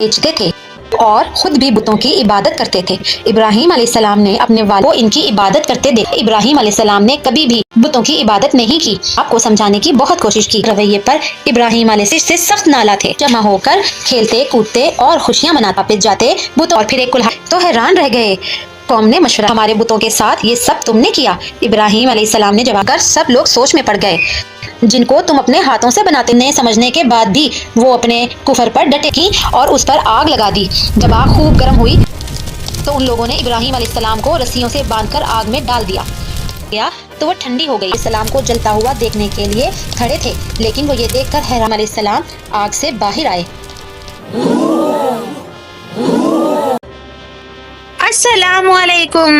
بیچتے تھے اور خود بھی بتوں کی عبادت کرتے تھے۔ ابراہیم علیہ السلام نے اپنے والد کو ان کی عبادت کرتے دیکھا۔ ابراہیم علیہ السلام نے کبھی بھی بتوں کی عبادت نہیں کی۔ آپ کو سمجھانے کی بہت کوشش کی۔ رویے پر ابراہیم علیہ السلام سے سخت نالا تھے۔ جمع ہو کر کھیلتے کودتے اور خوشیاں مناتے واپس جاتے بتوں اور پھر ایک کلہاڑا تو حیران رہ گئے۔ قوم نے مشورہ، ہمارے بتوں کے ساتھ یہ سب تم نے کیا؟ ابراہیم علیہ السلام نے جواب کر سب لوگ سوچ میں پڑ گئے۔ جن کو تم اپنے ہاتھوں سے بناتے نے سمجھنے کے بعد بھی وہ اپنے کفر پر ڈٹے کی اور اس پر آگ لگا دی۔ جب آگ خوب گرم ہوئی تو ان لوگوں نے ابراہیم علیہ السلام کو رسیوں سے باندھ کر آگ میں ڈال دیا تو وہ ٹھنڈی ہو گئی۔ السلام کو جلتا ہوا دیکھنے کے لیے کھڑے تھے، لیکن وہ یہ دیکھ کر حیران علیہ السلام آگ سے باہر آئے۔ السلام علیکم،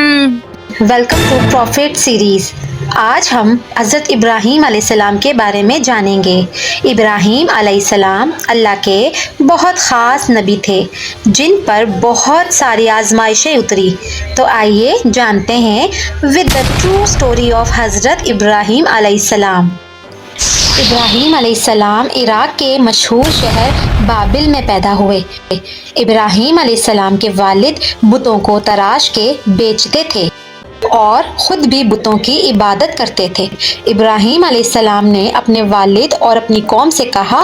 ویلکم ٹو پروفیٹ سیریز۔ آج ہم حضرت ابراہیم علیہ السلام کے بارے میں جانیں گے۔ ابراہیم علیہ السلام اللہ کے بہت خاص نبی تھے جن پر بہت ساری آزمائشیں اتری۔ تو آئیے جانتے ہیں with the true story of حضرت ابراہیم علیہ السلام۔ ابراہیم علیہ السلام عراق کے مشہور شہر بابل میں پیدا ہوئے۔ ابراہیم علیہ السلام کے والد بتوں کو تراش کے بیچتے تھے اور خود بھی بتوں کی عبادت کرتے تھے۔ ابراہیم علیہ السلام نے اپنے والد اور اپنی قوم سے کہا،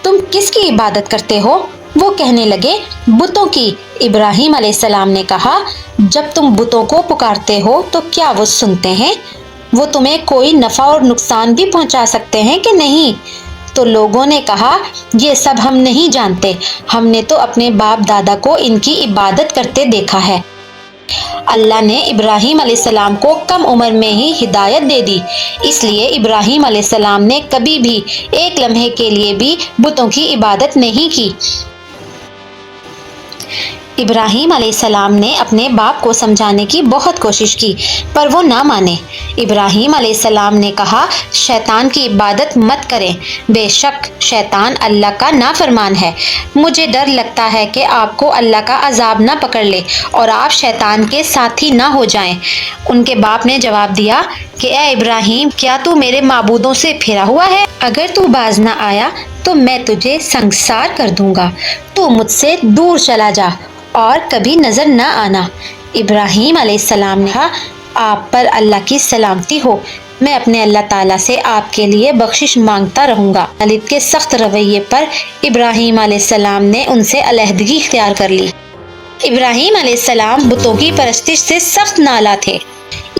تم کس کی عبادت کرتے ہو؟ وہ کہنے لگے، بتوں کی۔ ابراہیم علیہ السلام نے کہا، جب تم بتوں کو پکارتے ہو تو کیا وہ سنتے ہیں؟ وہ تمہیں کوئی نفع اور نقصان بھی پہنچا سکتے ہیں کہ نہیں؟ تو لوگوں نے کہا، یہ سب ہم نہیں جانتے، ہم نے تو اپنے باپ دادا کو ان کی عبادت کرتے دیکھا ہے۔ اللہ نے ابراہیم علیہ السلام کو کم عمر میں ہی ہدایت دے دی، اس لیے ابراہیم علیہ السلام نے کبھی بھی ایک لمحے کے لیے بھی بتوں کی عبادت نہیں کی۔ ابراہیم علیہ السلام نے اپنے باپ کو سمجھانے کی بہت کوشش کی پر وہ نہ مانے۔ ابراہیم علیہ السلام نے کہا، شیطان کی عبادت مت کریں، بے شک شیطان اللہ کا نافرمان ہے۔ مجھے ڈر لگتا ہے کہ آپ کو اللہ کا عذاب نہ پکڑ لے اور آپ شیطان کے ساتھی نہ ہو جائیں۔ ان کے باپ نے جواب دیا کہ اے ابراہیم، کیا تو میرے معبودوں سے پھرا ہوا ہے؟ اگر تو باز نہ آیا تو میں تجھے سنگسار کر دوں گا۔ تو مجھ سے دور چلا جا اور کبھی نظر نہ آنا۔ ابراہیم علیہ السلام نے کہا، آپ پر اللہ کی سلامتی ہو، میں اپنے اللہ تعالیٰ سے آپ کے لیے بخشش مانگتا رہوں گا۔ والد کے سخت رویے پر ابراہیم علیہ السلام نے ان سے علیحدگی اختیار کر لی۔ ابراہیم علیہ السلام بتوں کی پرستش سے سخت نالاں تھے۔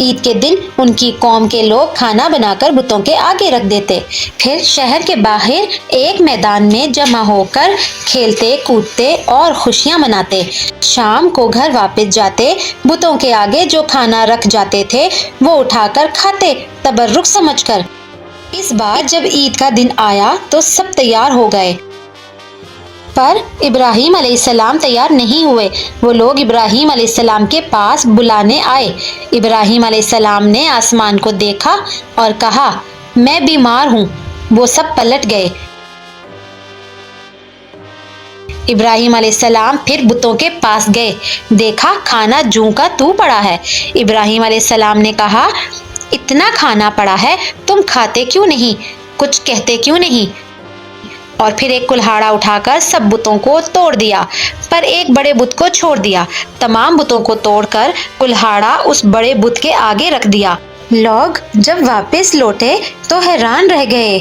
عید کے دن ان کی قوم کے لوگ کھانا بنا کر بتوں کے آگے رکھ دیتے، پھر شہر کے باہر ایک میدان میں جمع ہو کر کھیلتے کودتے اور خوشیاں مناتے۔ شام کو گھر واپس جاتے بتوں کے آگے جو کھانا رکھ جاتے تھے وہ اٹھا کر کھاتے، تبرک سمجھ کر۔ اس بار جب عید کا دن آیا تو سب تیار ہو گئے پر ابراہیم علیہ السلام تیار نہیں ہوئے۔ وہ لوگ ابراہیم علیہ السلام کے پاس بلانے آئے۔ ابراہیم علیہ السلام نے آسمان کو دیکھا اور کہا، میں بیمار ہوں۔ وہ سب پلٹ گئے۔ ابراہیم علیہ السلام پھر بتوں کے پاس گئے، دیکھا کھانا جوں کا توں پڑا ہے۔ ابراہیم علیہ السلام نے کہا، اتنا کھانا پڑا ہے، تم کھاتے کیوں نہیں؟ کچھ کہتے کیوں نہیں؟ اور پھر ایک کلہاڑا اٹھا کر سب بتوں کو توڑ دیا پر ایک بڑے بت کو چھوڑ دیا۔ تمام بتوں کو توڑ کر کلہاڑا اس بڑے بت کے آگے رکھ دیا۔ لوگ جب واپس لوٹے تو حیران رہ گئے۔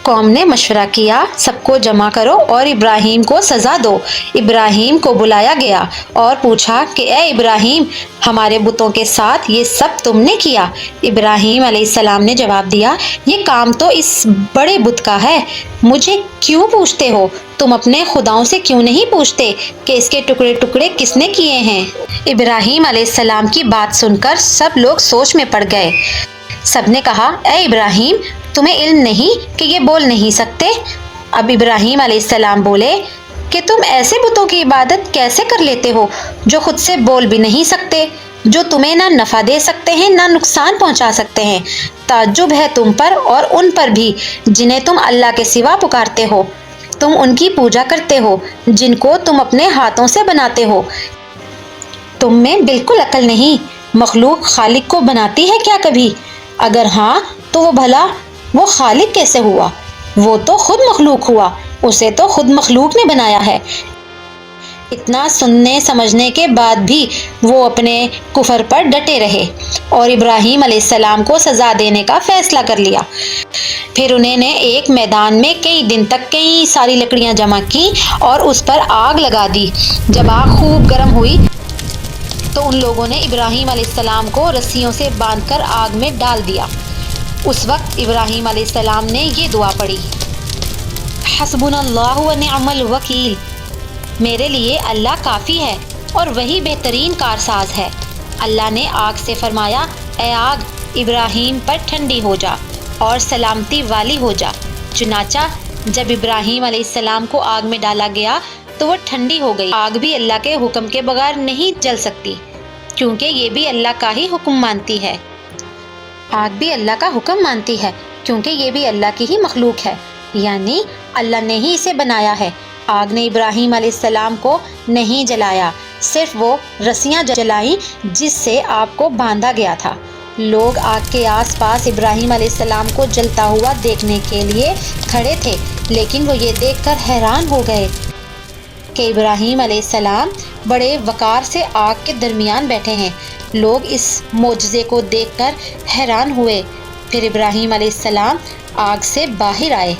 قوم نے مشورہ کیا، سب کو جمع کرو اور ابراہیم کو سزا دو۔ ابراہیم کو بلایا گیا اور پوچھا کہ اے ابراہیم، ہمارے بتوں کے ساتھ یہ سب تم نے کیا؟ ابراہیم علیہ السلام نے جواب دیا، یہ کام تو اس بڑے بت کا ہے، مجھے کیوں پوچھتے ہو؟ تم اپنے خداؤں سے کیوں نہیں پوچھتے کہ اس کے ٹکڑے ٹکڑے کس نے کیے ہیں؟ ابراہیم علیہ السلام کی بات سن کر سب لوگ سوچ میں پڑ گئے۔ سب نے کہا، اے ابراہیم، تمہیں علم نہیں کہ یہ بول نہیں سکتے؟ اب ابراہیم علیہ السلام بولے کہ تم ایسے بتوں کی عبادت کیسے کر لیتے ہو جو خود سے بول بھی نہیں سکتے، جو تمہیں نہ نفع دے سکتے ہیں نہ نقصان پہنچا سکتے ہیں؟ تعجب ہے تم پر اور ان پر بھی جنہیں تم اللہ کے سوا پکارتے ہو۔ تم ان کی پوجا کرتے ہو جن کو تم اپنے ہاتھوں سے بناتے ہو۔ تم میں بالکل عقل نہیں۔ مخلوق خالق کو بناتی ہے کیا کبھی؟ اگر ہاں تو وہ بھلا وہ خالق کیسے ہوا؟ وہ تو خود مخلوق ہوا، اسے تو خود مخلوق نے بنایا ہے۔ اتنا سننے سمجھنے کے بعد بھی وہ اپنے کفر پر ڈٹے رہے اور ابراہیم علیہ السلام کو سزا دینے کا فیصلہ کر لیا۔ پھر انہوں نے ایک میدان میں کئی دن تک کئی ساری لکڑیاں جمع کی اور اس پر آگ لگا دی۔ جب آگ خوب گرم ہوئی تو ان لوگوں نے ابراہیم علیہ السلام کو رسیوں سے باندھ کر آگ میں ڈال دیا۔ اس وقت ابراہیم علیہ السلام نے یہ دعا پڑھی، حسبنا اللہ و نعم الوکیل، میرے لیے اللہ کافی ہے اور وہی بہترین کارساز ہے۔ اللہ نے آگ سے فرمایا، اے آگ ابراہیم پر ٹھنڈی ہو جا اور سلامتی والی ہو جا۔ چنانچہ جب ابراہیم علیہ السلام کو آگ میں ڈالا گیا تو وہ ٹھنڈی ہو گئی۔ آگ بھی اللہ کے حکم کے بغیر نہیں جل سکتی کیونکہ یہ بھی اللہ کا ہی حکم مانتی ہے۔ آگ بھی اللہ کا حکم مانتی ہے کیونکہ یہ بھی اللہ کی ہی مخلوق ہے، یعنی اللہ نے ہی اسے بنایا ہے۔ آگ نے ابراہیم علیہ السلام کو نہیں جلایا، صرف وہ رسیاں جلائیں جس سے آپ کو باندھا گیا تھا۔ لوگ آگ کے آس پاس ابراہیم علیہ السلام کو جلتا ہوا دیکھنے کے لیے کھڑے تھے، لیکن وہ یہ دیکھ کر حیران ہو گئے کہ ابراہیم علیہ السلام بڑے وقار سے آگ کے درمیان بیٹھے ہیں۔ لوگ اس معجزے کو دیکھ کر حیران ہوئے۔ پھر ابراہیم علیہ السلام آگ سے باہر آئے